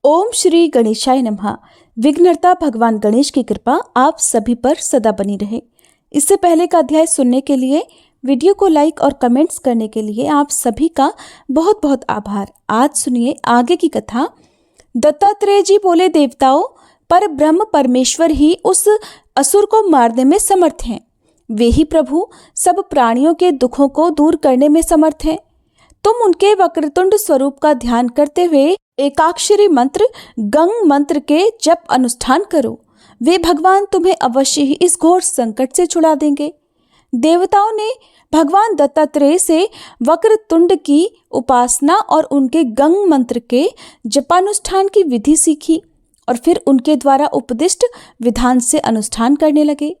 ओम श्री गणेशाय नमः। विघ्नहर्ता भगवान गणेश की कृपा आप सभी पर सदा बनी रहे। इससे पहले का अध्याय सुनने के लिए, वीडियो को लाइक और कमेंट्स करने के लिए आप सभी का बहुत बहुत आभार। आज सुनिए आगे की कथा। दत्तात्रेय जी बोले, देवताओं, पर ब्रह्म परमेश्वर ही उस असुर को मारने में समर्थ हैं। वे ही प्रभु सब प्राणियों के दुखों को दूर करने में समर्थ हैं। तुम उनके वक्रतुंड स्वरूप का ध्यान करते हुए एकाक्षरी मंत्र गंग मंत्र के जप अनुष्ठान करो। वे भगवान तुम्हें अवश्य ही इस घोर संकट से छुड़ा देंगे। देवताओं ने भगवान दत्तात्रेय से वक्रतुंड की उपासना और उनके गंग मंत्र के जपानुष्ठान की विधि सीखी और फिर उनके द्वारा उपदिष्ट विधान से अनुष्ठान करने लगे।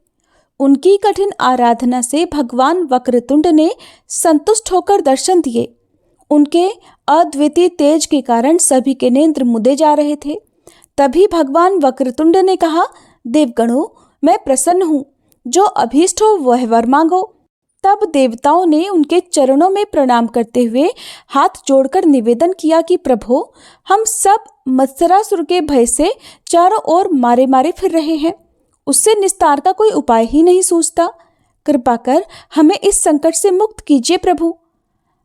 उनकी कठिन आराधना से भगवान वक्रतुंड ने संतुष्ट होकर दर्शन दिए। उनके अद्वितीय तेज के कारण सभी के नेत्र मुदे जा रहे थे। तभी भगवान वक्रतुंड ने कहा, देवगणों, मैं प्रसन्न हूँ, जो अभीष्ट हो वह वर मांगो। तब देवताओं ने उनके चरणों में प्रणाम करते हुए हाथ जोड़कर निवेदन किया कि प्रभु, हम सब मत्सरासुर के भय से चारों ओर मारे मारे फिर रहे हैं। उससे निस्तार का कोई उपाय ही नहीं सूझता। कृपा कर हमें इस संकट से मुक्त कीजिए प्रभु।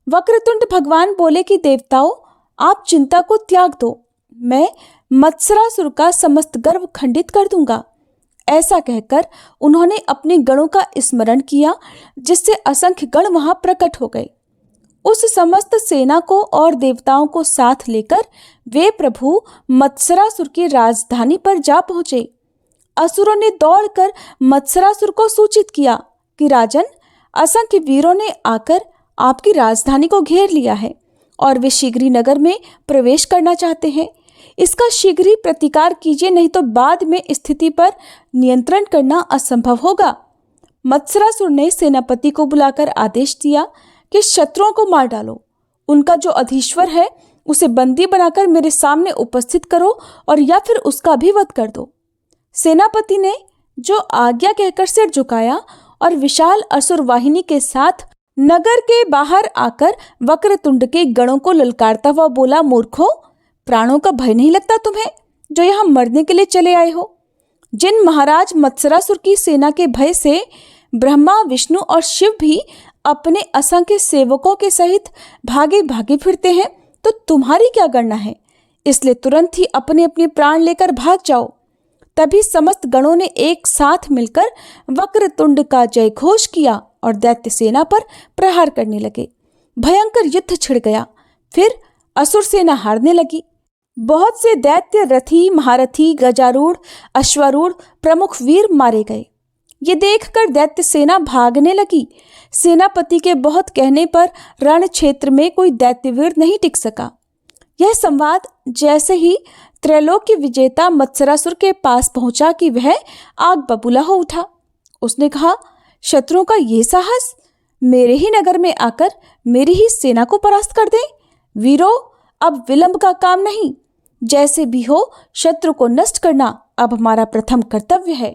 वक्रतुंड भगवान बोले कि देवताओं, आप चिंता को त्याग दो, मैं मत्सरासुर का समस्त गर्व खंडित कर दूंगा। ऐसा कहकर उन्होंने अपने गणों का स्मरण किया, जिससे असंख्य गण वहां प्रकट हो गए। उस समस्त सेना को और देवताओं को साथ लेकर वे प्रभु मत्सरासुर की राजधानी पर जा पहुंचे। असुरों ने दौड़कर मत्सरासुर को सूचित किया कि राजन, असंख्य वीरों ने आकर आपकी राजधानी को घेर लिया है और वे शीघ्र ही नगर में प्रवेश करना चाहते हैं। इसका शीघ्र ही प्रतिकार कीजिए, नहीं तो बाद में स्थिति पर नियंत्रण करना असंभव होगा। मत्सरासुर ने सेनापति को बुलाकर आदेश दिया कि शत्रुओं को मार डालो। उनका जो अधीश्वर है उसे बंदी बनाकर मेरे सामने उपस्थित करो और या फिर उसका भी वध कर दो। सेनापति ने जो आज्ञा कहकर सिर झुकाया और विशाल असुर वाहिनी के साथ नगर के बाहर आकर वक्रतुंड के गणों को ललकारता हुआ बोला, मूर्खों, प्राणों का भय नहीं लगता तुम्हें, जो यहाँ मरने के लिए चले आए हो? जिन महाराज मत्सरासुर की सेना के भय से ब्रह्मा, विष्णु और शिव भी अपने असंख्य सेवकों के सहित भागे भागे फिरते हैं, तो तुम्हारी क्या गणना है? इसलिए तुरंत ही अपने अपने प्राण लेकर भाग जाओ। तभी समस्त गणों ने एक साथ मिलकर वक्रतुंड का जय घोष किया और दैत्य सेना पर प्रहार करने लगे। भयंकर युद्ध छिड़ गया। फिर असुर सेना हारने लगी। बहुत से दैत्य रथी, महारथी, गजारूढ़, अश्वारूढ़ प्रमुख वीर मारे गए। ये देखकर दैत्य सेना भागने लगी। सेनापति के बहुत कहने पर रण क्षेत्र में कोई दैत्यवीर नहीं टिक सका। यह संवाद जैसे ही त्रैलोक्य विजेता मत्सरासुर के पास पहुंचा कि वह आग बबूला हो उठा। उसने कहा, शत्रुओं का ये साहस, मेरे ही नगर में आकर मेरी ही सेना को परास्त कर दे। वीरों, अब विलंब का काम नहीं, जैसे भी हो शत्रु को नष्ट करना अब हमारा प्रथम कर्तव्य है।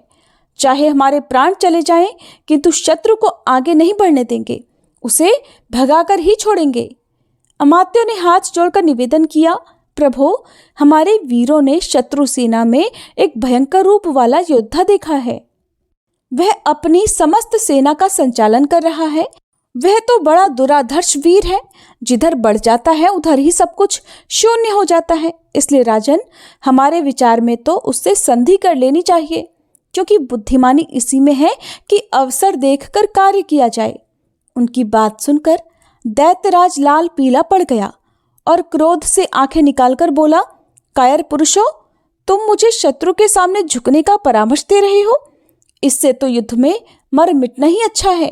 चाहे हमारे प्राण चले जाएं, किंतु शत्रु को आगे नहीं बढ़ने देंगे, उसे भगाकर ही छोड़ेंगे। अमात्यों ने हाथ जोड़कर निवेदन किया, प्रभु, हमारे वीरों ने शत्रु सेना में एक भयंकर रूप वाला योद्धा देखा है। वह अपनी समस्त सेना का संचालन कर रहा है। वह तो बड़ा दुराधर्ष वीर है, जिधर बढ़ जाता है उधर ही सब कुछ शून्य हो जाता है। इसलिए राजन, हमारे विचार में तो उससे संधि कर लेनी चाहिए, क्योंकि बुद्धिमानी इसी में है कि अवसर देखकर कार्य किया जाए। उनकी बात सुनकर दैत्यराज लाल पीला पड़ गया और क्रोध से आंखें निकालकर बोला, कायर पुरुषों, तुम मुझे शत्रु के सामने झुकने का परामर्श दे रहे हो? इससे तो युद्ध में मर मिटना ही अच्छा है।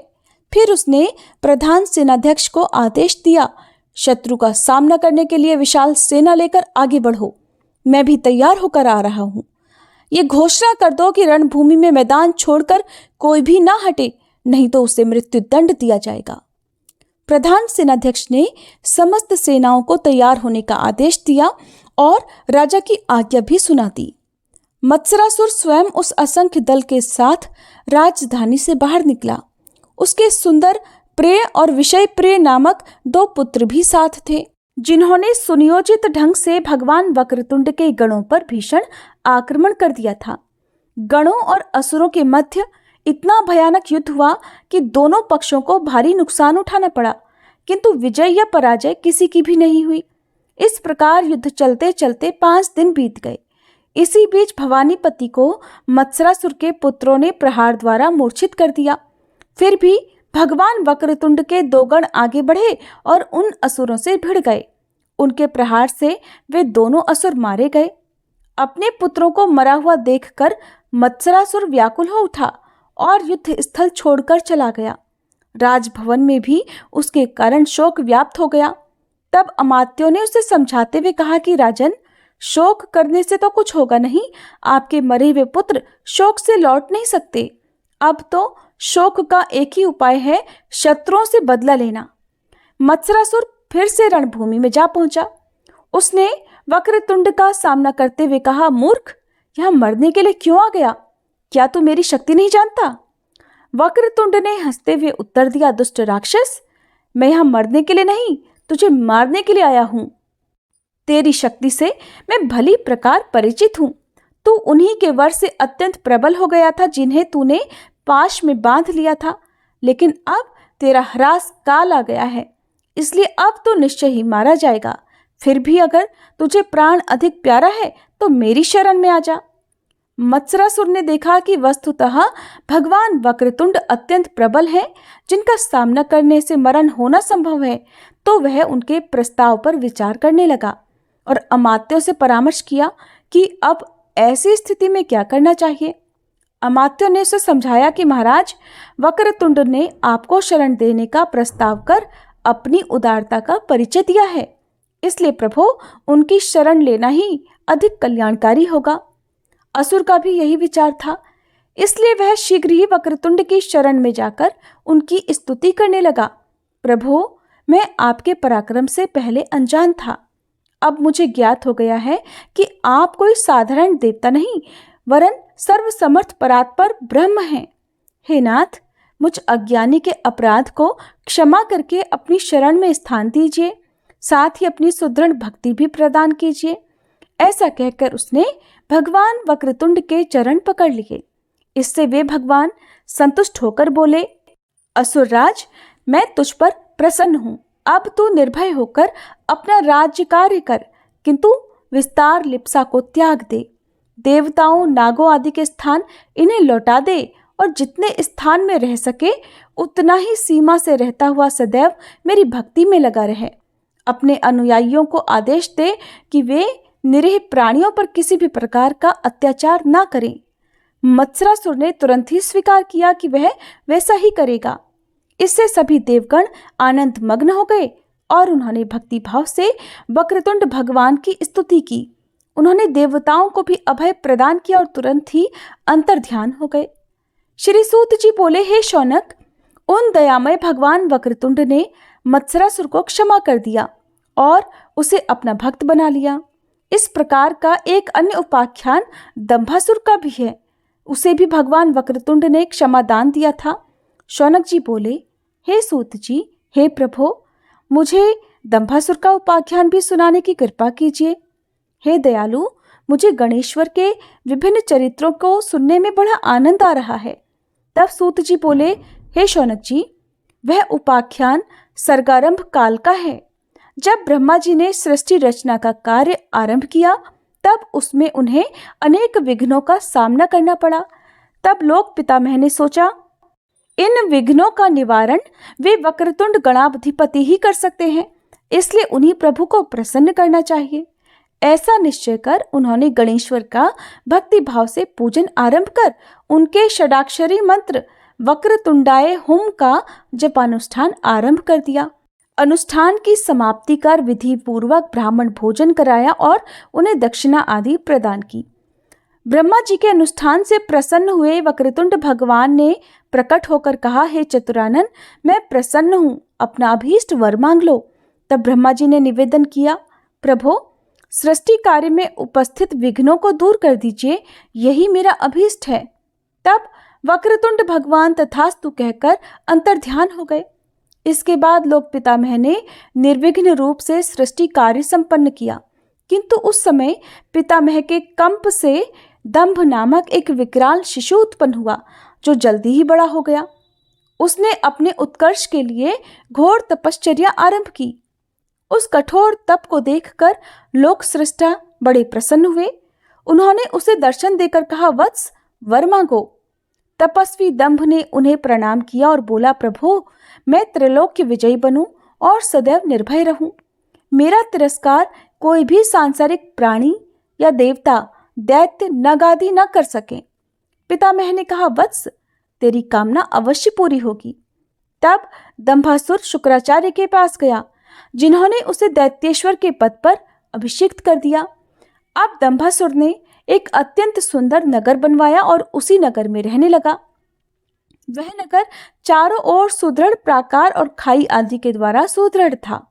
फिर उसने प्रधान सेनाध्यक्ष को आदेश दिया, शत्रु का सामना करने के लिए विशाल सेना लेकर आगे बढ़ो। मैं भी तैयार होकर आ रहा हूँ। ये घोषणा कर दो कि रणभूमि में मैदान छोड़कर कोई भी ना हटे, नहीं तो उसे मृत्यु दंड दिया जाएगा। प्रधान सेनाध्यक्ष ने समस्त सेनाओं को तैयार होने का आदेश दिया और राजा की आज्ञा भी सुना दी। मत्सरासुर स्वयं उस असंख्य दल के साथ राजधानी से बाहर निकला। उसके सुंदर प्रिय और विषय प्रिय नामक 2 पुत्र भी साथ थे। जिन्होंने सुनियोजित ढंग से भगवान वक्रतुंड के गणों पर भीषण आक्रमण कर दिया था। गणों और असुरों के मध्य इतना भयानक युद्ध हुआ कि दोनों पक्षों को भारी नुकसान उठाना पड़ा, किंतु विजय या पराजय किसी की भी नहीं हुई। इस प्रकार युद्ध चलते चलते 5 दिन बीत गए। इसी बीच भवानीपति को मत्सरासुर के पुत्रों ने प्रहार द्वारा मूर्छित कर दिया। फिर भी भगवान वक्रतुंड के 2 गण आगे बढ़े और उन असुरों से भिड़ गए। उनके प्रहार से वे दोनों असुर मारे गए। अपने पुत्रों को मरा हुआ देखकर मत्सरासुर व्याकुल हो उठा और युद्ध स्थल छोड़कर चला गया। राजभवन में भी उसके कारण शोक व्याप्त हो गया। तब अमात्यों ने उसे समझाते हुए कहा कि राजन, शोक करने से तो कुछ होगा नहीं। आपके मरे हुए पुत्र शोक से लौट नहीं सकते। अब तो शोक का एक ही उपाय है, शत्रुओं से बदला लेना। मत्सरासुर फिर से रणभूमि में जा पहुंचा। उसने वक्रतुंड का सामना करते हुए कहा, मूर्ख, यहां मरने के लिए क्यों आ गया? क्या तू मेरी शक्ति नहीं जानता? वक्रतुंड ने हंसते हुए उत्तर दिया, दुष्ट राक्षस, मैं यहां मरने के लिए नहीं, तुझे मारने के लिए आया हूं। तेरी शक्ति से मैं भली प्रकार परिचित हूं। तू उन्हीं के वर से अत्यंत प्रबल हो गया था जिन्हें तूने पाश में बांध लिया था, लेकिन अब तेरा ह्रास काल आ गया है, इसलिए अब तो निश्चय ही मारा जाएगा। फिर भी अगर तुझे प्राण अधिक प्यारा है तो मेरी शरण में आ जा। मत्सरासुर ने देखा कि वस्तुतः भगवान वक्रतुंड अत्यंत प्रबल है, जिनका सामना करने से मरण होना संभव है, तो वह उनके प्रस्ताव पर विचार करने लगा और अमात्यों से परामर्श किया कि अब ऐसी स्थिति में क्या करना चाहिए। अमात्यों ने उसे समझाया कि महाराज, वक्रतुंड ने आपको शरण देने का प्रस्ताव कर अपनी उदारता का परिचय दिया है, इसलिए प्रभु उनकी शरण लेना ही अधिक कल्याणकारी होगा। असुर का भी यही विचार था, इसलिए वह शीघ्र ही वक्रतुंड की शरण में जाकर उनकी स्तुति करने लगा। प्रभु, मैं आपके पराक्रम से पहले अनजान था। अब मुझे ज्ञात हो गया है कि आप कोई साधारण देवता नहीं, वरन सर्वसमर्थ परात्पर ब्रह्म हैं। हे नाथ, मुझ अज्ञानी के अपराध को क्षमा करके अपनी शरण में स्थान दीजिए, साथ ही अपनी सुदृढ़ भक्ति भी प्रदान कीजिए। ऐसा कहकर उसने भगवान वक्रतुंड के चरण पकड़ लिए। इससे वे भगवान संतुष्ट होकर बोले, असुरराज, मैं तुझ पर प्रसन्न हूँ। अब तू निर्भय होकर अपना राज्य कार्य कर, किंतु विस्तार लिप्सा को त्याग दे। देवताओं, नागों आदि के स्थान इन्हें लौटा दे और जितने स्थान में रह सके उतना ही सीमा से रहता हुआ सदैव मेरी भक्ति में लगा रहे। अपने अनुयायियों को आदेश दे कि वे निरीह प्राणियों पर किसी भी प्रकार का अत्याचार ना करें। मत्सरासुर ने तुरंत ही स्वीकार किया कि वह वैसा ही करेगा। इससे सभी देवगण आनंद मग्न हो गए और उन्होंने भक्ति भाव से वक्रतुंड भगवान की स्तुति की। उन्होंने देवताओं को भी अभय प्रदान किया और तुरंत ही अंतर्ध्यान हो गए। श्री सूत जी बोले, हे शौनक, उन दयामय भगवान वक्रतुंड ने मत्सरासुर को क्षमा कर दिया और उसे अपना भक्त बना लिया। इस प्रकार का एक अन्य उपाख्यान दंभासुर का भी है। उसे भी भगवान वक्रतुंड ने क्षमा दान दिया था। शौनक जी बोले, हे सूत जी, हे प्रभु, मुझे दंभासुर का उपाख्यान भी सुनाने की कृपा कीजिए। हे दयालु, मुझे गणेश्वर के विभिन्न चरित्रों को सुनने में बड़ा आनंद आ रहा है। तब सूत जी बोले, हे शौनक जी, वह उपाख्यान सर्गारंभ काल का है। जब ब्रह्मा जी ने सृष्टि रचना का कार्य आरंभ किया, तब उसमें उन्हें अनेक विघ्नों का सामना करना पड़ा। तब लोक पितामह ने सोचा, इन विघ्नों का निवारण वे वक्रतुंड गणाधिपति ही कर सकते हैं, इसलिए उन्हीं प्रभु को प्रसन्न करना चाहिए। ऐसा निश्चय कर उन्होंने गणेश्वर का भक्ति भाव से पूजन आरंभ कर उनके षडाक्षरी मंत्र वक्रतुंडाय हुम का जपानुष्ठान आरंभ कर दिया। अनुष्ठान की समाप्ति कर विधि पूर्वक ब्राह्मण भोजन कराया और उन्हें दक्षिणा आदि प्रदान की। ब्रह्मा जी के अनुष्ठान से प्रसन्न हुए वक्रतुंड भगवान ने प्रकट होकर कहा, हे चतुरानन, मैं प्रसन्न हूँ, अपना अभीष्ट वर मांग लो। तब ब्रह्मा जी ने निवेदन किया, प्रभु, सृष्टि कार्य में उपस्थित विघ्नों को दूर कर दीजिए, यही मेरा अभीष्ट है। तब वक्रतुंड भगवान तथास्तु कहकर अंतर्ध्यान हो गए। इसके बाद लोक पितामह ने निर्विघ्न रूप से सृष्टि कार्य संपन्न किया, किंतु उस समय पितामह के कंप से दंभ नामक एक विकराल शिशु उत्पन्न हुआ, जो जल्दी ही बड़ा हो गया। उसने अपने उत्कर्ष के लिए घोर तपश्चर्या आरंभ की। उस कठोर तप को देखकर लोक सृष्टा बड़े प्रसन्न हुए। उन्होंने उसे दर्शन देकर कहा, वत्स, वर मांगो। तपस्वी दंभ ने उन्हें प्रणाम किया और बोला, प्रभु, मैं त्रैलोक्य विजयी बनूं और सदैव निर्भय रहूं। मेरा तिरस्कार कोई भी सांसारिक प्राणी या देवता, दैत्य, नग आदि न कर सके। पितामह ने कहा, वत्स, तेरी कामना अवश्य पूरी होगी। तब दंभासुर शुक्राचार्य के पास गया, जिन्होंने उसे दैत्येश्वर के पद पर अभिषिक्त कर दिया। अब दंभासुर ने एक अत्यंत सुंदर नगर बनवाया और उसी नगर में रहने लगा। वह नगर चारों ओर सुदृढ़ प्राकार और खाई आदि के द्वारा सुदृढ़ था।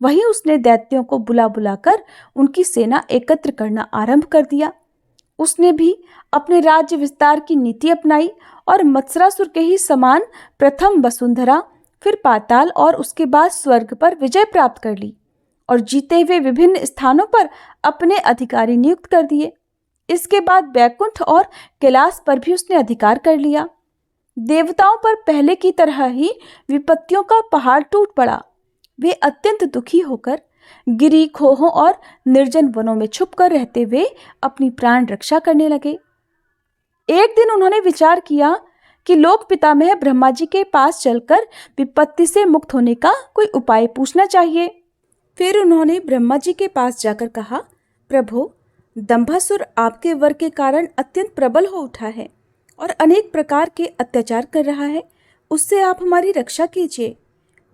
वहीं उसने दैत्यों को बुला बुलाकर उनकी सेना एकत्र करना आरंभ कर दिया। उसने भी अपने राज्य विस्तार की नीति अपनाई और मत्सरासुर के ही समान प्रथम वसुंधरा, फिर पाताल और उसके बाद स्वर्ग पर विजय प्राप्त कर ली और जीते हुए विभिन्न स्थानों पर अपने अधिकारी नियुक्त कर दिए। इसके बाद वैकुंठ और कैलाश पर भी उसने अधिकार कर लिया। देवताओं पर पहले की तरह ही विपत्तियों का पहाड़ टूट पड़ा। वे अत्यंत दुखी होकर गिरी, खोहों और निर्जन वनों में छुपकर रहते हुए अपनी प्राण रक्षा करने लगे। एक दिन उन्होंने विचार किया कि लोक पितामह ब्रह्मा जी के पास चलकर विपत्ति से मुक्त होने का कोई उपाय पूछना चाहिए। फिर उन्होंने ब्रह्मा जी के पास जाकर कहा, प्रभु, दंभासुर आपके वर के कारण अत्यंत प्रबल हो उठा है और अनेक प्रकार के अत्याचार कर रहा है। उससे आप हमारी रक्षा कीजिए।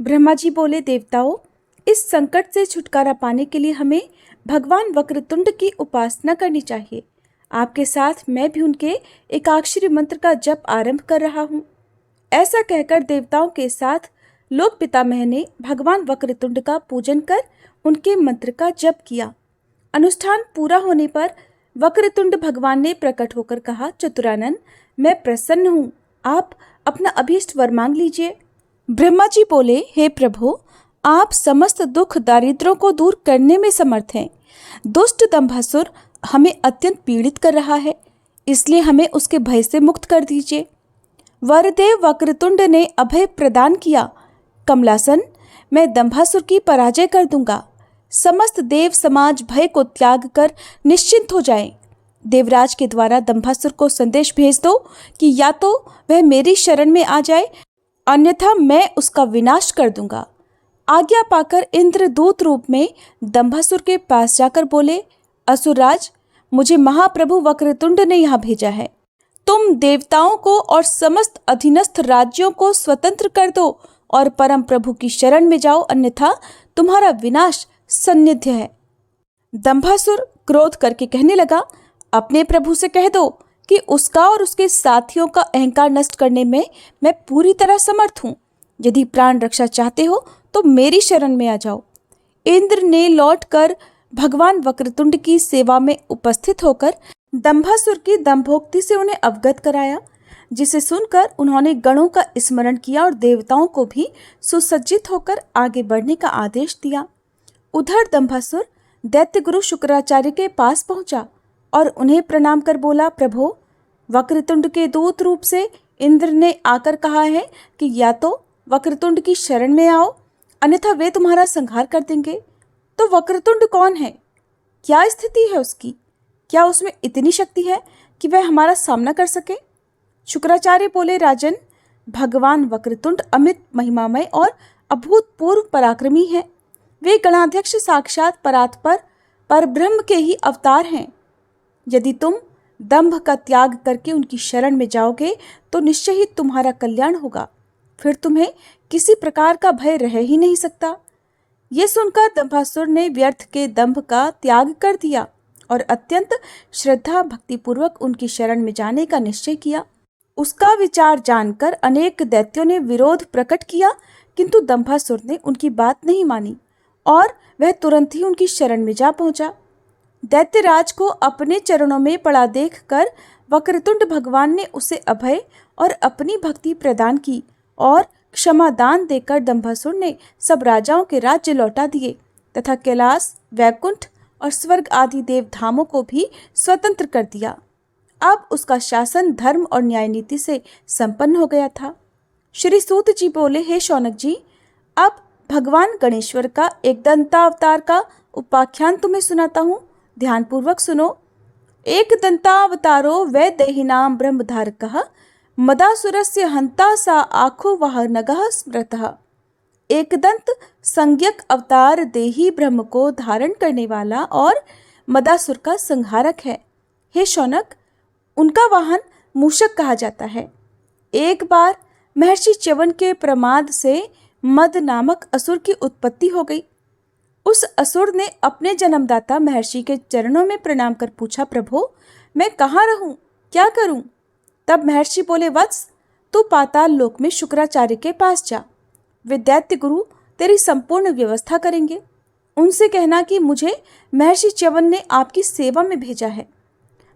ब्रह्मा जी बोले, देवताओं, इस संकट से छुटकारा पाने के लिए हमें भगवान वक्रतुंड की उपासना करनी चाहिए। आपके साथ मैं भी उनके एकाक्षरी मंत्र का जप आरंभ कर रहा हूँ। ऐसा कहकर देवताओं के साथ लोक पितामह ने भगवान वक्रतुंड का पूजन कर उनके मंत्र का जप किया। अनुष्ठान पूरा होने पर वक्रतुंड भगवान ने प्रकट होकर कहा, चतुरानन, मैं प्रसन्न हूँ, आप अपना अभीष्ट वर मांग लीजिए। ब्रह्मा जी बोले, हे प्रभु, आप समस्त दुख दारिद्रों को दूर करने में समर्थ हैं। दुष्ट दंभासुर हमें अत्यंत पीड़ित कर रहा है, इसलिए हमें उसके भय से मुक्त कर दीजिए। वरदेव वक्रतुंड ने अभय प्रदान किया, कमलासन, मैं दंभासुर की पराजय कर दूंगा। समस्त देव समाज भय को त्याग कर निश्चिंत हो जाएं। देवराज के द्वारा दंभासुर को संदेश भेज दो कि या तो वह मेरी शरण में आ जाए, अन्यथा मैं उसका विनाश कर दूंगा। आज्ञा पाकर इंद्र दूत रूप में दंभासुर के पास जाकर बोले, असुरराज, मुझे महाप्रभु वक्रतुंड ने यहाँ भेजा है। तुम देवताओं को और समस्त अधीनस्थ राज्यों को स्वतंत्र कर दो और परम प्रभु की शरण में जाओ, अन्यथा तुम्हारा विनाश सन्निध्य है। दंभासुर क्रोध करके कहने लगा, अपने प्रभु से कह दो कि उसका और उसके साथियों का अहंकार नष्ट करने में मैं पूरी तरह समर्थ हूँ। यदि प्राण रक्षा चाहते हो तो मेरी शरण में आ जाओ। इंद्र ने लौटकर भगवान वक्रतुंड की सेवा में उपस्थित होकर दंभासुर की दंभोक्ति से उन्हें अवगत कराया, जिसे सुनकर उन्होंने गणों का स्मरण किया और देवताओं को भी सुसज्जित होकर आगे बढ़ने का आदेश दिया। उधर दंभासुर दैत्य गुरु शुक्राचार्य के पास पहुंचा और उन्हें प्रणाम कर बोला, प्रभु, वक्रतुंड के दूत रूप से इंद्र ने आकर कहा है कि या तो वक्रतुंड की शरण में आओ, अन्यथा वे तुम्हारा संहार कर देंगे। तो वक्रतुंड कौन है? क्या स्थिति है उसकी? क्या उसमें इतनी शक्ति है कि वह हमारा सामना कर सके? शुक्राचार्य बोले, राजन, भगवान वक्रतुंड अमित महिमामय और अभूतपूर्व पराक्रमी है। वे गणाध्यक्ष साक्षात परात्पर परब्रह्म के ही अवतार हैं। यदि तुम दंभ का त्याग करके उनकी शरण में जाओगे तो निश्चय ही तुम्हारा कल्याण होगा। फिर तुम्हें किसी प्रकार का भय रह ही नहीं सकता। ये सुनकर दंभासुर ने व्यर्थ के दंभ का त्याग कर दिया और अत्यंत श्रद्धा भक्तिपूर्वक उनकी शरण में जाने का निश्चय किया। उसका विचार जानकर अनेक दैत्यों ने विरोध प्रकट किया, किंतु दंभासुर ने उनकी बात नहीं मानी और वह तुरंत ही उनकी शरण में जा पहुंचा। दैत्यराज को अपने चरणों में पड़ा देखकर वक्रतुंड भगवान ने उसे अभय और अपनी भक्ति प्रदान की और क्षमादान देकर दंभासुर ने सब राजाओं के राज्य लौटा दिए तथा कैलाश, वैकुंठ और स्वर्ग आदि देव धामों को भी स्वतंत्र कर दिया। अब उसका शासन धर्म और न्याय नीति से संपन्न हो गया था। श्री सूत जी बोले, हे शौनक जी, अब भगवान गणेश्वर का एक दंतावतार का उपाख्यान तुम्हें सुनाता हूँ, ध्यानपूर्वक सुनो। एक दंतावतारो वै देहिनाम ब्रह्मधारकः मदासुरस्य हंता सा आखो वाहनगः स्मृतः। एक दंत संज्ञक अवतार देही ब्रह्म को धारण करने वाला और मदासुर का संहारक है। हे शौनक, उनका वाहन मूषक कहा जाता है। एक बार महर्षि च्यवन के प्रमाद से मद नामक असुर की उत्पत्ति हो गई। उस असुर ने अपने जन्मदाता महर्षि के चरणों में प्रणाम कर पूछा, प्रभु, मैं कहाँ रहूं, क्या करूं? तब महर्षि बोले, वत्स, तू पाताल लोक में शुक्राचार्य के पास जा। वे दैत्य गुरु तेरी संपूर्ण व्यवस्था करेंगे। उनसे कहना कि मुझे महर्षि च्यवन ने आपकी सेवा में भेजा है।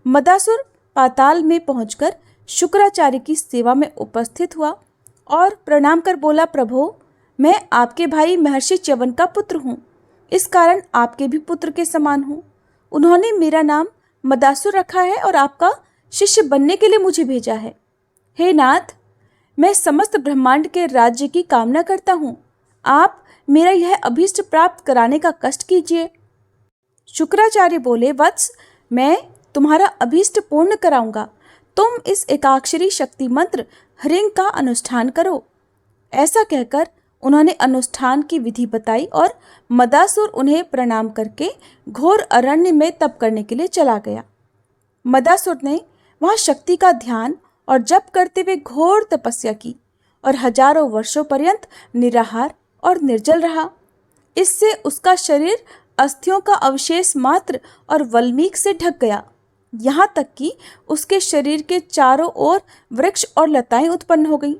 मदासुर पाताल में पहुंचकर शुक्राचार्य की सेवा में उपस्थित हुआ और प्रणाम कर बोला, प्रभु, मैं आपके भाई महर्षि च्यवन का पुत्र हूँ, इस कारण आपके भी पुत्र के समान हूँ। उन्होंने मेरा नाम मदासुर रखा है और आपका शिष्य बनने के लिए मुझे भेजा है। हे नाथ, मैं समस्त ब्रह्मांड के राज्य की कामना करता हूँ, आप मेरा यह अभीष्ट प्राप्त कराने का कष्ट कीजिए। शुक्राचार्य बोले, वत्स, मैं तुम्हारा अभीष्ट पूर्ण कराऊंगा। तुम इस एकाक्षरी शक्ति मंत्र ह्रीं का अनुष्ठान करो। ऐसा कहकर उन्होंने अनुष्ठान की विधि बताई और मदासुर उन्हें प्रणाम करके घोर अरण्य में तप करने के लिए चला गया। मदासुर ने वहाँ शक्ति का ध्यान और जप करते हुए घोर तपस्या की और हजारों वर्षों पर्यंत निराहार और निर्जल रहा। इससे उसका शरीर अस्थियों का अवशेष मात्र और वल्मीक से ढक गया, यहाँ तक कि उसके शरीर के चारों ओर वृक्ष और लताएं उत्पन्न हो गईं।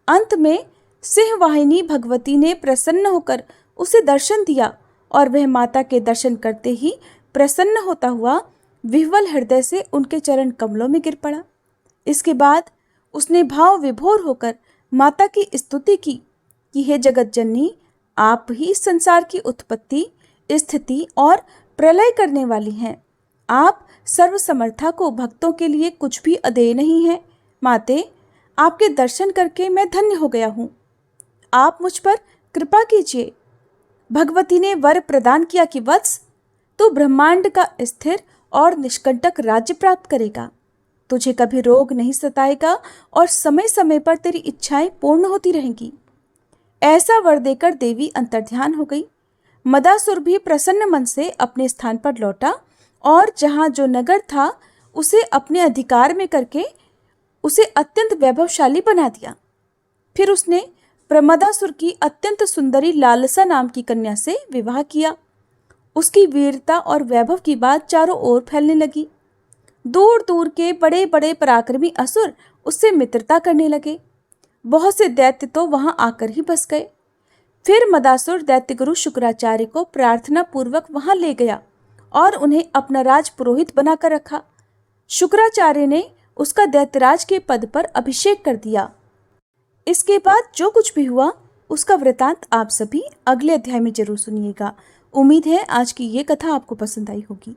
अंत में सिंहवाहिनी भगवती ने प्रसन्न होकर उसे दर्शन दिया और वह माता के दर्शन करते ही प्रसन्न होता हुआ विह्वल हृदय से उनके चरण कमलों में गिर पड़ा। इसके बाद उसने भाव विभोर होकर माता की स्तुति की कि हे जगत जननी, आप ही संसार की उत्पत्ति, स्थिति और प्रलय करने वाली हैं। आप सर्वसमर्था को भक्तों के लिए कुछ भी अदेय नहीं है। माते, आपके दर्शन करके मैं धन्य हो गया हूँ। आप मुझ पर कृपा कीजिए। भगवती ने वर प्रदान किया कि वत्स, तू ब्रह्मांड का स्थिर और निष्कंटक राज्य प्राप्त करेगा। तुझे कभी रोग नहीं सताएगा और समय समय पर तेरी इच्छाएं पूर्ण होती रहेंगी। ऐसा वर देकर देवी अंतर्ध्यान हो गई। मदासुर भी प्रसन्न मन से अपने स्थान पर लौटा और जहाँ जो नगर था उसे अपने अधिकार में करके उसे अत्यंत वैभवशाली बना दिया। फिर उसने प्रमदासुर की अत्यंत सुंदरी लालसा नाम की कन्या से विवाह किया। उसकी वीरता और वैभव की बात चारों ओर फैलने लगी। दूर दूर के बड़े बड़े पराक्रमी असुर उससे मित्रता करने लगे। बहुत से दैत्य तो वहां आकर ही बस गए। फिर मदासुर दैत्य गुरु शुक्राचार्य को प्रार्थना पूर्वक वहां ले गया और उन्हें अपना राज पुरोहित बनाकर रखा। शुक्राचार्य ने उसका दैत्यराज के पद पर अभिषेक कर दिया। इसके बाद जो कुछ भी हुआ उसका वृतांत आप सभी अगले अध्याय में जरूर सुनिएगा। उम्मीद है आज की ये कथा आपको पसंद आई होगी।